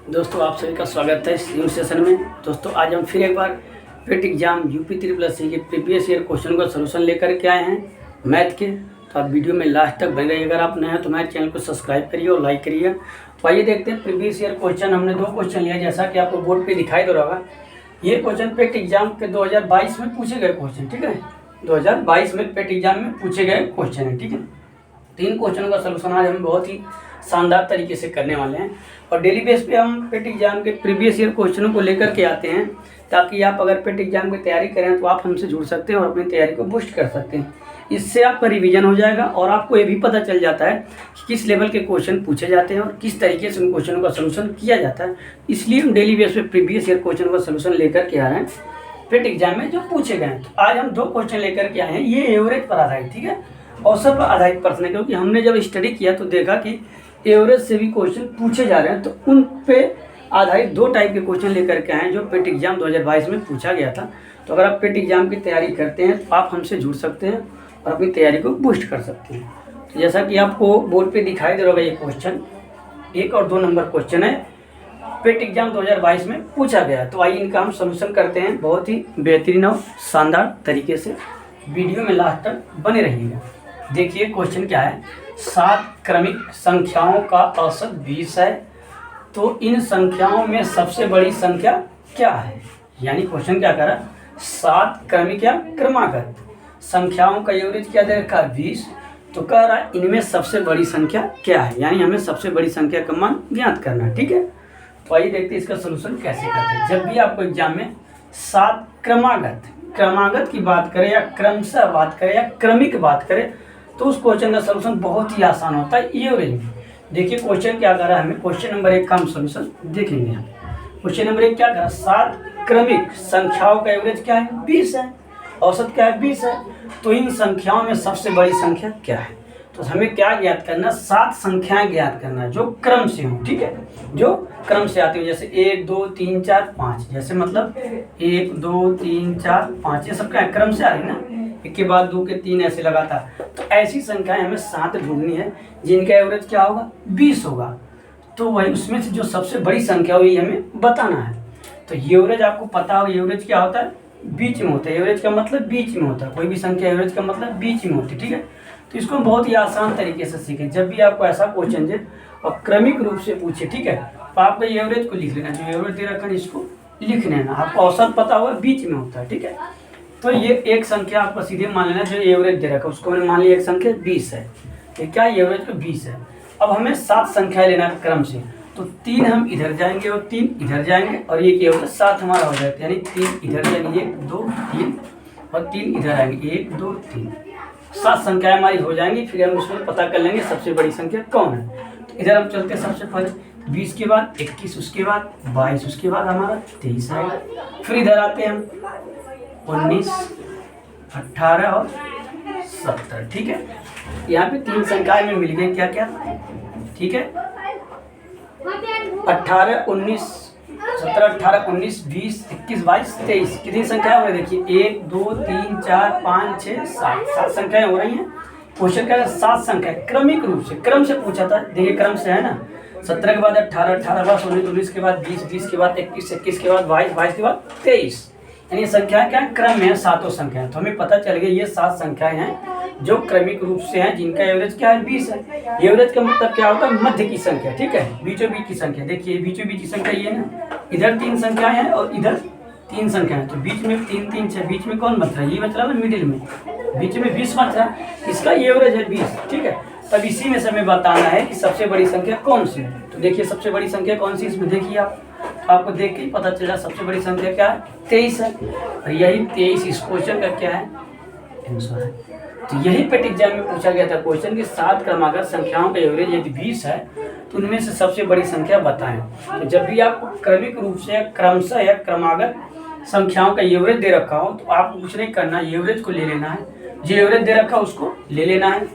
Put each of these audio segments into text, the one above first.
दोस्तों आप सभी का स्वागत है इस न्यू सेशन में। दोस्तों आज हम फिर एक बार पेट एग्जाम यूपी 3+3 के प्रीवियस ईयर क्वेश्चन का सलूशन लेकर के आए हैं मैथ के। तो आप वीडियो में लास्ट तक बने रहिए। अगर आप नए हैं तो हमारे चैनल को सब्सक्राइब करिए और लाइक करिए। तो आइए देखते हैं प्रीवियस ईयर क्वेश्चन। हमने 2 क्वेश्चन लिया जैसा कि आपको बोर्ड पर दिखाई दे रहा होगा। ये क्वेश्चन पेट एग्जाम के 2022 में पूछे गए क्वेश्चन, ठीक है। 2022 में पेट एग्जाम में पूछे गए क्वेश्चन है, ठीक है। 3 क्वेश्चनों का सलूशन आज हम बहुत ही शानदार तरीके से करने वाले हैं और डेली बेस पे हम पेट एग्जाम के प्रीवियस ईयर क्वेश्चनों को लेकर के आते हैं ताकि आप अगर पेट एग्जाम की तैयारी करें तो आप हमसे जुड़ सकते हैं और अपनी तैयारी को बूस्ट कर सकते हैं। इससे आपका रिवीजन हो जाएगा और आपको ये भी पता चल जाता है कि किस लेवल के क्वेश्चन पूछे जाते हैं और किस तरीके से उन क्वेश्चनों का सलूशन किया जाता है। इसलिए हम डेली बेस पे प्रीवियस ईयर क्वेश्चन का सलूशन लेकर के आ रहे हैं पेट एग्जाम में जो पूछे गए हैं। तो आज हम 2 क्वेश्चन लेकर के आए हैं। ये एवरेज पर आधारित, ठीक है, औसत पर आधारित प्रश्न है, क्योंकि हमने जब स्टडी किया तो देखा कि एवरेज से भी क्वेश्चन पूछे जा रहे हैं। तो उन पे आधारित 2 टाइप के क्वेश्चन लेकर के आए हैं जो पेट एग्जाम 2022 में पूछा गया था। तो अगर आप पेट एग्जाम की तैयारी करते हैं तो आप हमसे जुड़ सकते हैं और अपनी तैयारी को बूस्ट कर सकते हैं। तो जैसा कि आपको बोर्ड पे दिखाई दे रहा होगा, ये क्वेश्चन 1 और 2 नंबर क्वेश्चन है, पेट एग्जाम 2022 में पूछा गया। तो आइए इनका हम सलूशन करते हैं बहुत ही बेहतरीन और शानदार तरीके से। वीडियो में लास्ट तक बने रहिएगा। देखिए क्वेश्चन क्या है। 7 क्रमिक संख्याओं का औसत 20 है, तो इन संख्याओं में सबसे बड़ी संख्या क्या है। यानी क्वेश्चन क्या कर रहा है, 7 क्रमिक या क्रमागत संख्याओं का एवरेज क्या दे रखा है 20, तो कह रहा है इनमें सबसे बड़ी संख्या क्या है। यानी हमें सबसे बड़ी संख्या का मान ज्ञात करना है, ठीक है। तो आइए देखते हैं इसका सलूशन कैसे करते हैं। जब भी आपको एग्जाम में 7 क्रमागत की बात करें या क्रमशः बात करें या क्रमिक बात करें तो उस क्वेश्चन का सलूशन बहुत ही आसान होता है एवरेज में। देखिए क्वेश्चन क्या कर रहा है, हमें क्वेश्चन नंबर 1 का हम सलूशन देखेंगे। हम क्वेश्चन नंबर 1 क्या कर रहा है, 7 क्रमिक संख्याओं का एवरेज क्या है 20 है, औसत क्या है 20 है, तो इन संख्याओं में सबसे बड़ी संख्या क्या है। तो हमें क्या ज्ञात करना, 7 संख्याएं ज्ञात करना है जो क्रम से हो, ठीक है, जो क्रम से आती हो। जैसे 1 2 3 4 5, जैसे मतलब 1 2 3 4 5, ये सब क्या क्रम से आ रही ना, 1 के बाद 2 के 3 ऐसे लगातार। तो ऐसी संख्याएं हमें 7 ढूंढनी है जिनका एवरेज क्या होगा 20 होगा। तो वही उसमें से जो सबसे बड़ी संख्या हुई हमें बताना है। तो एवरेज आपको पता हो, एवरेज क्या होता है, बीच में होता है। एवरेज का मतलब बीच में होता है, कोई भी संख्या एवरेज का मतलब बीच में होती है, ठीक है। तो इसको बहुत ही आसान तरीके से सीखें। जब भी आपको ऐसा क्वेश्चन दे और क्रमिक रूप से पूछे, ठीक है, तो आपको एवरेज को लिख लेना, जो एवरेज दे रखा है इसको लिख लेना। आपको औसत पता होगा बीच में होता है, ठीक है। तो ये एक संख्या आपको सीधे मान लेना जो एवरेज दे रखा है, उसको मैंने मान लिया एक संख्या 20 है, ये क्या एवरेज का 20 है। अब हमें 7 संख्याएं लेना है क्रम से, तो 3 हम इधर जाएंगे और 3 इधर जाएंगे और ये क्या होगा 7 हमारा हो जाएगा। यानी 3 इधर जाएंगे 1 2 3 और 3 इधर आएंगे 1 2 3, 7 संख्याएं हमारी हो जाएंगी। फिर हम उसमें पता कर लेंगे सबसे बड़ी संख्या कौन है। तो इधर हम चलते हैं, सबसे पहले 20 के बाद 21, उसके बाद 22, उसके बाद हमारा 23 आएगा। फिर इधर आते हैं हम 19 18 और 70, ठीक है। यहाँ पे 3 संख्याएं में मिल गई क्या क्या, ठीक है, 18 19 17 18 19 20 21 22 23, कितनी संख्याएं हो रही है देखिए 1 2 3 4 5 6 7 संख्याएं हो रही हैं। क्वेश्चन क्या है 7 संख्या क्रमिक रूप से, क्रम से पूछा था, देखिए क्रम से है ना। 17 के बाद 18 18 के बाद 19 19 के बाद 20 20 के बाद 21 21 के बाद 22 22 के बाद 23, यानी संख्याएं क्या क्क्रम में है, 7 संख्याएं। तो हमें पता चल गया ये 7 संख्याएं हैं जो क्रमिक रूप से हैं जिनका एवरेज क्या है 20 है। एवरेज का मतलब क्या होता है, मध्य की संख्या, ठीक है, बीचों बीच की संख्या। देखिए बीचों बीच की संख्या ये ना, इधर 3 संख्याएं हैं और इधर 3 संख्याएं, तो बीच में 3 3 6, बीच में कौन बच रहा है, ये बच रहा है ना मिडिल में, बीच में 20 बच रहा है, इसका एवरेज है 20, ठीक है। तब इसी में से हमें बताना है कि सबसे बड़ी संख्या कौन सी है। तो देखिए सबसे बड़ी संख्या कौन सी, इसमें देखिए आप, आपको देख के ही पता चल रहा है सबसे बड़ी संख्या क्या है 23 है। और यही 23 इस क्वेश्चन का क्या है आंसर है। तो यही पेट एग्जाम में पूछा गया था क्वेश्चन कि 7 क्रमागत संख्याओं का एवरेज यदि 20 है तो उनमें से सबसे बड़ी संख्या बताएं। तो जब भी आपको क्रमिक रूप से क्रमशः या क्रमागत संख्याओं का एवरेज दे रखा हो तो आपको कुछ नहीं करना, एवरेज को ले लेना है, जो एवरेज दे रखा है उसको ले लेना है,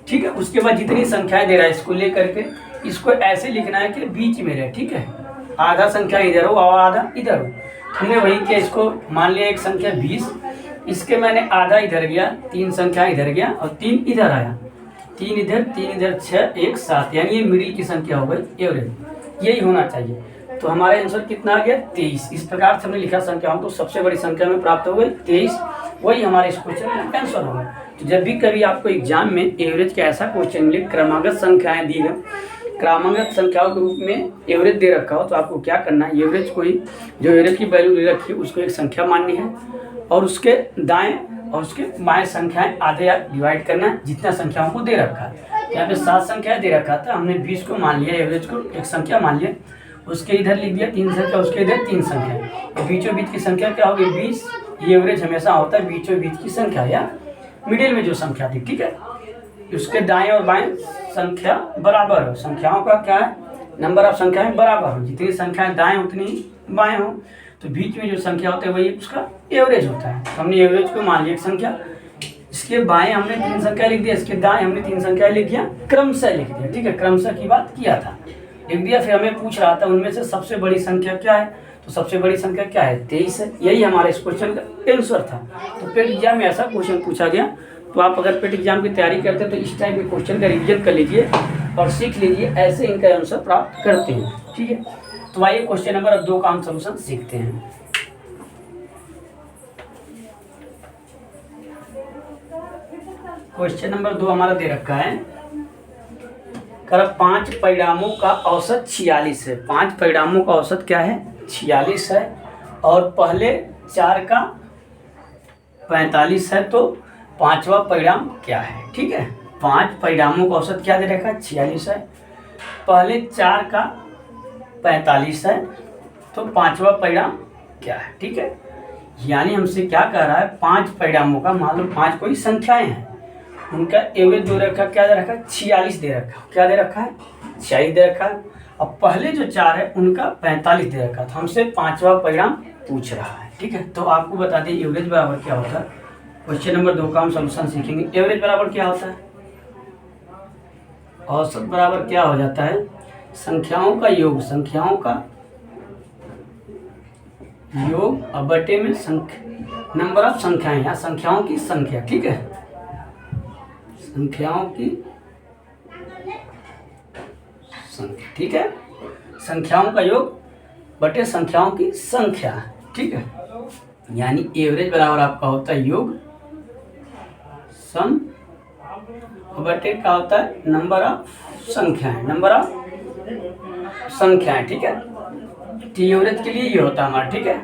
ठीक है। उसके बाद जितनी संख्याएं दे रहा है इसको ले करके इसको ऐसे लिखना है कि बीच में रहे, ठीक है, आधा संख्या इधर हो और आधा इधर हो। हमने वही किया, इसको मान लिया एक संख्या 20, इसके मैंने आधा इधर गया, 3 संख्या इधर गया और 3 इधर आया, 3 इधर 6 1 7, यानी ये मिडिल की संख्या हो गई एवरेज। यही होना चाहिए। तो हमारा आंसर कितना आ गया 23। इस प्रकार से हमने लिखा संख्याओं को, सबसे बड़ी संख्या में प्राप्त हो गई 23। वही हमारे इस क्वेश्चन का आंसर होगा। तो जब भी कभी आपको एग्जाम में एवरेज का ऐसा क्वेश्चन मिले, क्रमागत संख्याएं दी गई, क्रमागत संख्याओं के रूप में एवरेज दे रखा हो, तो आपको क्या करना है, एवरेज कोई जो एवरेज की वैल्यू दे रखी है उसको एक संख्या माननी है और उसके दाएं और उसके बाएं संख्याएं आधे डिवाइड करना है जितना संख्याओं को दे रखा है। यहाँ पे 7 संख्याएं दे रखा था, हमने 20 को मान लिया, एवरेज को एक संख्या मान लिया, उसके इधर लिख दिया 3 संख्या, उसके इधर 3 संख्या। तो बीचों बीच की संख्या क्या होगी 20। ये एवरेज हमेशा होता है बीचों बीच की संख्या या मिडिल में जो संख्या थी, ठीक है। उसके दाएं और बाएं संख्या बराबर हो, संख्याओं का क्या है, नंबर ऑफ संख्याएं बराबर हो, जितनी संख्याएं दाएं उतनी बाएं हो, तो बीच में जो संख्या होता है वही उसका एवरेज होता है। तो हमने एवरेज को मान लिया एक संख्या, इसके बाएं हमने 3 संख्या लिख दिया, इसके दाएं हमने 3 संख्या लिख दिया, क्रमशः लिख दिया, ठीक है, क्रमशः की बात किया था, लिख दिया। फिर हमें पूछ रहा था उनमें से सबसे बड़ी संख्या क्या है, तो सबसे बड़ी संख्या क्या है 23 है। यही हमारे इस क्वेश्चन का आंसर था। तो पेट एग्जाम में ऐसा क्वेश्चन पूछा गया, तो आप अगर पेट एग्जाम की तैयारी करते हैं तो इस टाइप के क्वेश्चन का रिवीजन कर लीजिए और सीख लीजिए, ऐसे इनका आंसर प्राप्त करते हैं, ठीक है। तो आइए क्वेश्चन नंबर 2 का हम सॉल्यूशन सीखते हैं। क्वेश्चन नंबर 2 हमारा दे रखा है, कर 5 परिणामों का औसत 46 है। 5 परिणामों का औसत क्या है 46 है और पहले 4 का 45 है, तो 5वां परिणाम क्या है, ठीक है। 5 परिणामों का औसत क्या दे रखा है 46 है, पहले 4 का 45 है, तो 5वां परिणाम क्या है, ठीक है। यानी हमसे क्या कह रहा है, 5 परिणामों का, मान लो 5 कोई संख्याएं हैं, उनका एवरेज दे रखा, क्या दे रखा है 46 दे रखा, क्या दे रखा है 46 दे रखा है, और पहले जो 4 है उनका 45 दे रखा, तो हमसे 5वां परिणाम पूछ रहा है, ठीक है। तो आपको बता दें एवरेज बराबर क्या होता है। क्वेश्चन नंबर 2 का हम सॉल्यूशन सीखेंगे। एवरेज बराबर क्या होता है, औसत बराबर क्या हो जाता है, संख्याओं का योग, संख्याओं का योग और बटे में नंबर ऑफ संख्याएं या संख्याओं की संख्या, ठीक है, संख्याओं की संख्या, ठीक है, संख्याओं का योग बटे संख्याओं की संख्या, ठीक है। यानी एवरेज बराबर आपका होता है योग सम बटे क्या होता है नंबर ऑफ संख्याएं, नंबर ऑफ संख्याएं, ठीक है। तो एवरेज के लिए ये होता है हमारा, ठीक है।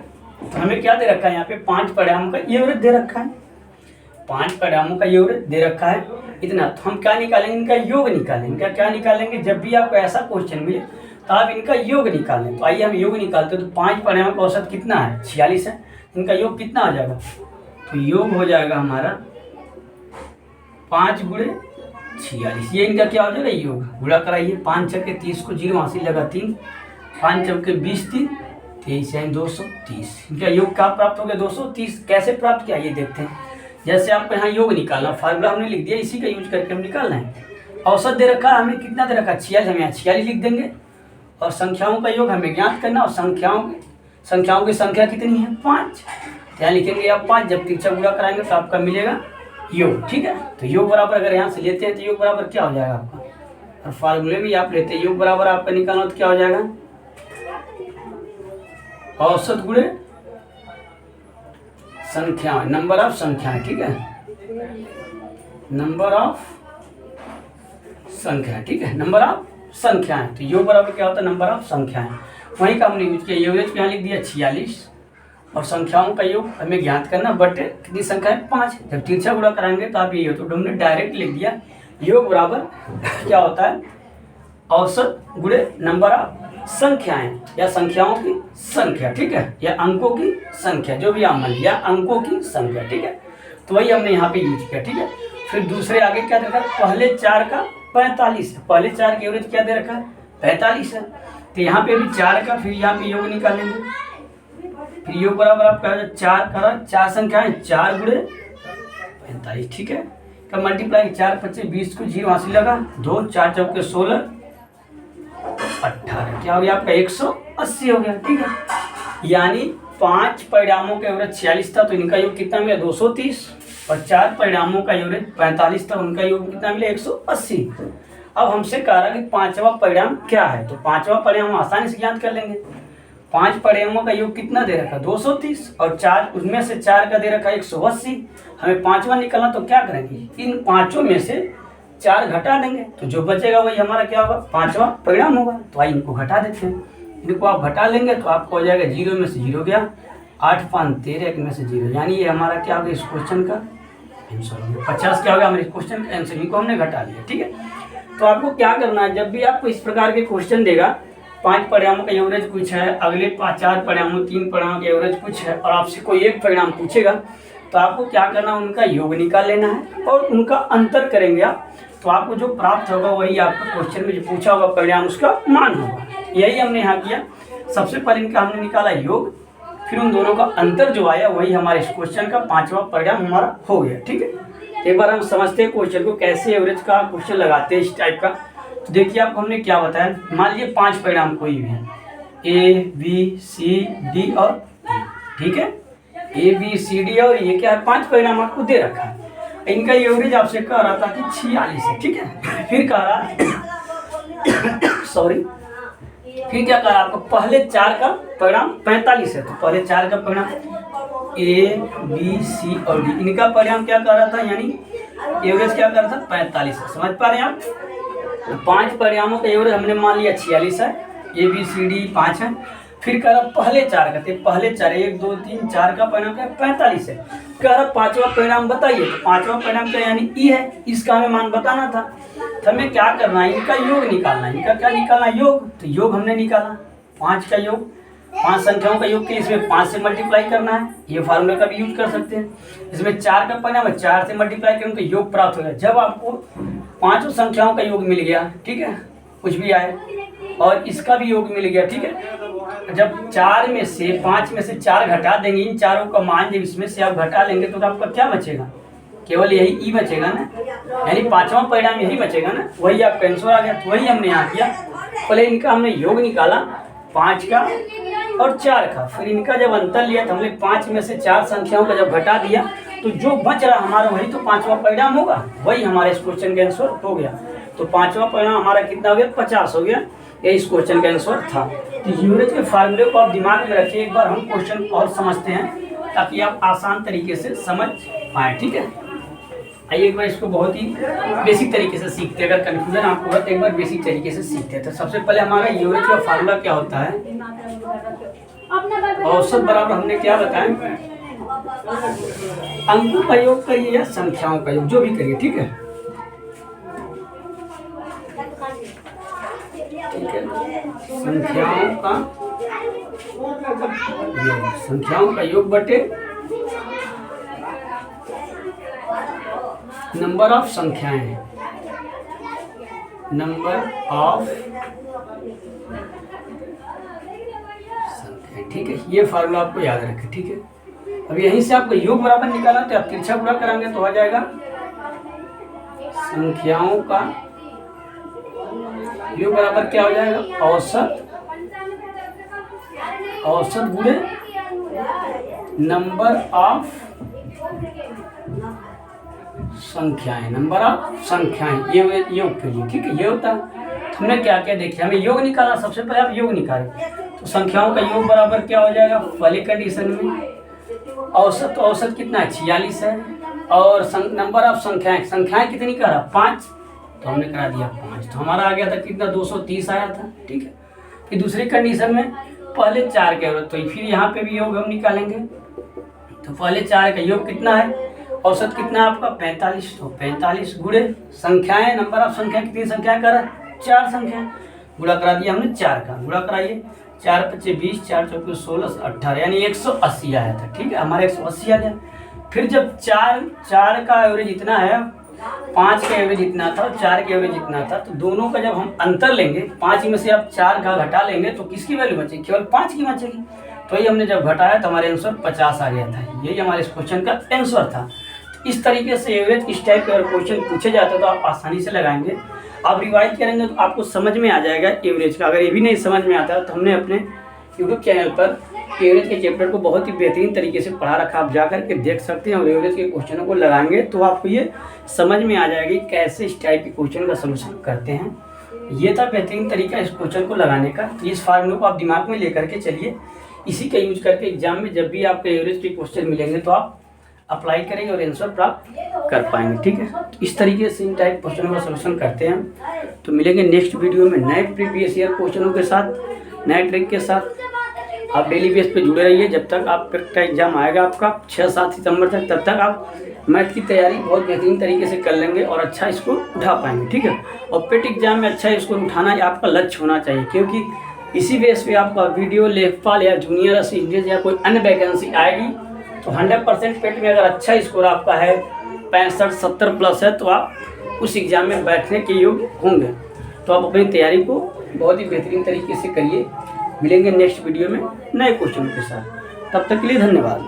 तो हमें क्या दे रखा है यहाँ पे 5 परिणामों का एवरेज दे रखा है, 5 परिणामों का एवरेज दे रखा है इतना। तो हम क्या निकालेंगे, इनका योग निकालेंगे। इनका क्या निकालेंगे, जब भी आपको ऐसा क्वेश्चन मिले तो आप इनका योग निकालें। तो आइए हम योग निकालते हैं। तो 5 परिणामों का औसत कितना है 46 है, इनका योग कितना आ जाएगा, तो योग हो जाएगा हमारा 5 गुणे 46। ये इनका क्या हो जाएगा योग, गुणा कराइए, 5 छक्के 30 को 0 हासिल लगा 3, 5 चौके 20 3, 23 यानी 230। इनका योग क्या प्राप्त हो गया 230। कैसे प्राप्त किया ये देखते हैं। जैसे आपको यहाँ योग निकालना, फार्मूला हमने लिख दिया, इसी का यूज करके हम निकालना है। औसत दे रखा है हमें, कितना दे रखा है 46, हम यहाँ 46 लिख देंगे और संख्याओं का योग हमें ज्ञात करना, और संख्याओं की संख्या कितनी है 5, यहाँ लिखेंगे आप 5, जब तिरछा गुणा कराएंगे तो आपका मिलेगा योग, ठीक है। तो योग बराबर अगर यहाँ से लेते हैं तो योग बराबर क्या हो जाएगा आपका, और फार्मूले में आप लेते हैं योग बराबर आपका निकालना तो क्या हो जाएगा औसत गुणे संख्या, नंबर ऑफ संख्याएं, ठीक है, नंबर ऑफ संख्या, ठीक है, नंबर ऑफ संख्याएं। तो योग बराबर क्या होता है नंबर ऑफ संख्याएं। वहीं का हमने यूज किया, एवरेज को यहाँ लिख दिया 46 और संख्याओं का योग हमें ज्ञात करना, बट कितनी संख्या है 5, जब तिरछा गुणा कराएंगे तो आप ये हो, तो हमने डायरेक्ट लिख दिया योग बराबर क्या होता है औसत गुणे नंबर ऑफ संख्याएं या संख्याओं की संख्या, ठीक है, या अंकों की संख्या, जो भी आप मान लिया अंकों की संख्या, ठीक है। तो वही हमने यहाँ पे यूज किया, ठीक है। फिर दूसरे आगे क्या दे रखा है, पहले 4 का 45 है, पहले 4 की एवरेज क्या दे रखा है 45 है। तो यहाँ पे भी 4 का, फिर यहाँ पे योग निकालेंगे, फिर योग बराबर आपका 4 का 4 संख्याएं 4 गुणे 45, ठीक है। का मल्टीप्लाई 4 25 20 को 0 हासिल लगा 2, 4 चौके 16 18, क्या हो गया आपका 180 हो गया, ठीक है। यानी 5 परिणामों का एवरेज 46 था, तो इनका योग कितना मिला 230, और 4 परिणामों का एवरेज 45 था, उनका योग कितना मिला 180। अब हमसे कह रहा है कि पांचवा परिणाम क्या है, तो पांचवा परिणाम हम आसानी से ज्ञात कर लेंगे। 5 परिणामों का योग कितना दे रखा है 230 और 4 उसमें से 4 का दे रखा है 180। हमें पांचवा निकलना, तो क्या करेंगे, इन पांचों में से 4 घटा देंगे, तो जो बचेगा वही हमारा क्या होगा, पांचवा परिणाम होगा। तो आइए इनको घटा देते हैं। इनको आप घटा लेंगे तो आपको हो जाएगा 0 में से 0 गया, 8 5 13 1 में से 0, यानी ये हमारा क्या होगा इस क्वेश्चन का आंसर होगा। 50 क्या होगा हमारे क्वेश्चन का आंसर, इनको हमने घटा लिया। ठीक है, तो आपको क्या करना है, जब भी आपको इस प्रकार के क्वेश्चन देगा, 5 परिणामों का एवरेज कुछ है, अगले 4 परिणामों 3 परिणामों का एवरेज कुछ है, और आपसे कोई एक परिणाम पूछेगा, तो आपको क्या करना है, उनका योग निकाल लेना है और उनका अंतर करेंगे आप, तो आपको जो प्राप्त होगा वही आपका क्वेश्चन में जो पूछा होगा परिणाम उसका मान होगा। यही हमने यहाँ किया। सबसे पहले इनका हमने निकाला योग, फिर उन दोनों का अंतर जो आया वही हमारे इस क्वेश्चन का पांचवा परिणाम हमारा हो गया। ठीक है, एक बार हम समझते हैं क्वेश्चन को कैसे एवरेज का क्वेश्चन लगाते हैं इस टाइप का। तो देखिए आपको हमने क्या बताया, मान लीजिए 5 परिणाम कोई भी है, A B C D और E। ठीक है, A B C D और ये क्या है, 5 परिणाम आपको दे रखा है। इनका एवरेज आपसे कह रहा था कि 46 है। ठीक है, फिर कह रहा सॉरी फिर क्या कह रहा आपको, पहले 4 का परिणाम 45 है, तो पहले 4 का परिणाम A B C और D, इनका परिणाम क्या कर रहा था, यानी एवरेज क्या कर रहा था 45 है। समझ पा रहे हैं आप, 5 परिणामों का एवरेज हमने मान लिया 46 है, A B C D 5 है। फिर कह रहा पहले 4 का, पहले 4 1 2 3 4 का परिणाम क्या 45 है। कह रहा पांचवा परिणाम बताइए, तो पांचवा परिणाम क्या यानी ई है, इसका हमें मान बताना था। तो हमें क्या करना है, इनका योग निकालना है। इनका क्या निकालना है, योग। तो योग हमने निकाला 5 का योग, 5 संख्याओं का योग के इसमें 5 से मल्टीप्लाई करना है, ये फार्मूला का भी यूज कर सकते हैं। इसमें 4 का परिणाम है, 4 से मल्टीप्लाई करें तो योग प्राप्त होगा। जब आपको 5 संख्याओं का योग मिल गया, ठीक है, कुछ भी आए, और इसका भी योग मिल गया, ठीक है, जब 4 में से 5 में से 4 घटा देंगे, इन चारों का मान जब इसमें से आप घटा लेंगे तो आपका क्या बचेगा, केवल यही ई बचेगा ना, यानी पांचवा परिणाम यही बचेगा ना, वही आपका आंसर आ गया। तो वही हमने यहाँ किया, पहले इनका हमने योग निकाला 5 का और 4 का, फिर इनका जब अंतर लिया तो हमने 5 में से 4 संख्याओं का जब घटा दिया तो जो बच रहा हमारा वही तो पांचवा परिणाम होगा, वही हमारे इस क्वेश्चन का आंसर हो गया। तो पांचवा परिणाम हमारा कितना हो गया, 50 हो गया, ये इस क्वेश्चन का आंसर था। तो यूरेज के फार्मूले को आप दिमाग में रखिए। एक बार हम क्वेश्चन और समझते हैं ताकि आप आसान तरीके से समझ पाएँ। ठीक है, आइए एक बार इसको बहुत ही बेसिक तरीके से सीखते हैं। अगर कन्फ्यूजन आपको हो तो एक बार बेसिक तरीके से सीखते हैं। तो सबसे पहले हमारा यूरेज का फार्मूला क्या होता है, औसत बराबर हमने क्या बताया, अंकों का योग करिए या संख्याओं का योग, जो भी करिए। ठीक है, संख्याओं का योग बटे नंबर ऑफ संख्याएं, नंबर ऑफ संख्याएं। ठीक है, ये फार्मूला आपको याद रखें। ठीक है, अब यहीं से आपको योग बराबर निकालना, तो आप तिरछा गुणा कराएंगे तो आ जाएगा संख्याओं का योग बराबर क्या हो जाएगा, औसत गुणे नंबर ऑफ संख्याएं, नंबर ऑफ संख्याएं, ये योग के लिए। ठीक है, ये होता है। तो हमने क्या क्या देखिए, हमें योग निकालना, सबसे पहले आप योग निकालें तो संख्याओं का योग बराबर क्या हो जाएगा, पहले कंडीशन में औसत कितना है 46 है, और नंबर ऑफ संख्याएं कितनी करा 5, तो हमने करा दिया 5, तो हमारा आ गया था कितना 230 आया था। ठीक है, फिर दूसरी कंडीशन में पहले 4 का योग, तो फिर यहाँ पे भी योग हम निकालेंगे। तो पहले 4 का योग कितना है, औसत कितना है आपका 45, तो 45 गुणे संख्याएं, नंबर ऑफ संख्या कितनी संख्या करा 4 संख्या, गुणा करा दिया हमने 4 का, गुणा कराइए 4 × 5 = 20, 4 × 4 = 16, 18, यानी 180 आया था। ठीक है, हमारा 180 आ गया। फिर जब 4 का एवरेज इतना है, 5 का एवरेज इतना था, 4 का एवरेज इतना था, तो दोनों का जब हम अंतर लेंगे, 5 में से आप 4 का घटा लेंगे तो किसकी वैल्यू बचेगी, केवल 5 की बचेगी। तो ये हमने जब घटाया तो हमारे आंसर 50 आ गया था। यही हमारे इस क्वेश्चन का आंसर था। इस तरीके से एवरेज इस टाइप का क्वेश्चन पूछे जाते हैं तो आप आसानी से लगाएंगे। आप रिवाइज करेंगे तो आपको समझ में आ जाएगा एवरेज का। अगर ये भी नहीं समझ में आता तो हमने अपने यूट्यूब चैनल पर एवरेज के चैप्टर को बहुत ही बेहतरीन तरीके से पढ़ा रखा, आप जा कर के देख सकते हैं और एवरेज के क्वेश्चनों को लगाएंगे तो आपको ये समझ में आ जाएगी कैसे इस टाइप के क्वेश्चन का सलूशन करते हैं। ये था बेहतरीन तरीका इस क्वेश्चन को लगाने का। तो इस फार्मूले को आप दिमाग में लेकर के चलिए, इसी का यूज करके एग्जाम में जब भी आपको एवरेज के क्वेश्चन मिलेंगे तो आप अप्लाई करेंगे और आंसर प्राप्त कर पाएंगे। ठीक है, तो इस तरीके से इन टाइप क्वेश्चनों का सलूशन करते हैं। तो मिलेंगे नेक्स्ट वीडियो में नए प्रीवियस ईयर क्वेश्चनों के साथ, नए ट्रिक के साथ। आप डेली बेस पे जुड़े रहिए जब तक आपका एग्जाम आएगा आपका 6-7 सितंबर तक, तब तक आप मैथ की तैयारी बहुत बेहतरीन तरीके से कर लेंगे और अच्छा इसको उठा पाएंगे। ठीक है, और पेट एग्जाम में अच्छा इसको उठाना आपका लक्ष्य होना चाहिए, क्योंकि इसी बेस पे आपका वीडियो, लेखपाल या जूनियर असिस्टेंट या कोई अन्य वैकेंसी आएगी तो 100% पेट में अगर अच्छा स्कोर आपका है 65-70 प्लस है तो आप उस एग्ज़ाम में बैठने के योग्य होंगे। तो आप अपनी तैयारी को बहुत ही बेहतरीन तरीके से करिए। मिलेंगे नेक्स्ट वीडियो में नए क्वेश्चन के साथ, तब तक के लिए धन्यवाद।